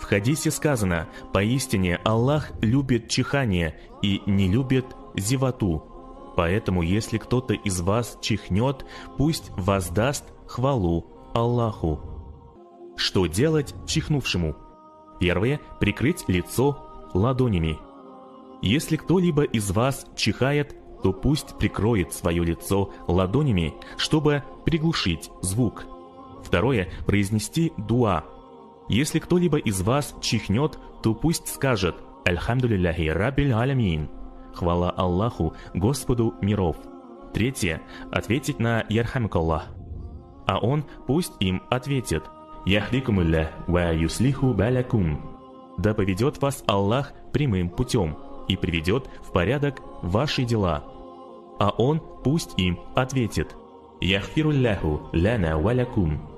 В хадисе сказано: «Поистине Аллах любит чихание и не любит зевоту». Поэтому, если кто-то из вас чихнет, пусть воздаст хвалу Аллаху. Что делать чихнувшему? Первое – прикрыть лицо ладонями. Если кто-либо из вас чихает, то пусть прикроет свое лицо ладонями, чтобы приглушить звук. Второе – произнести дуа. Если кто-либо из вас чихнет, то пусть скажет «Альхамдулиллахи раббиль алямин» – хвала Аллаху, Господу миров. Третье – ответить на «Ярхамикаллах». А он пусть им ответит «Яхдикумуллах ва юслиху балякум» – да поведет вас Аллах прямым путем и приведет в порядок ваши дела. А он пусть им ответит «Яхфирулляху ляна валякум»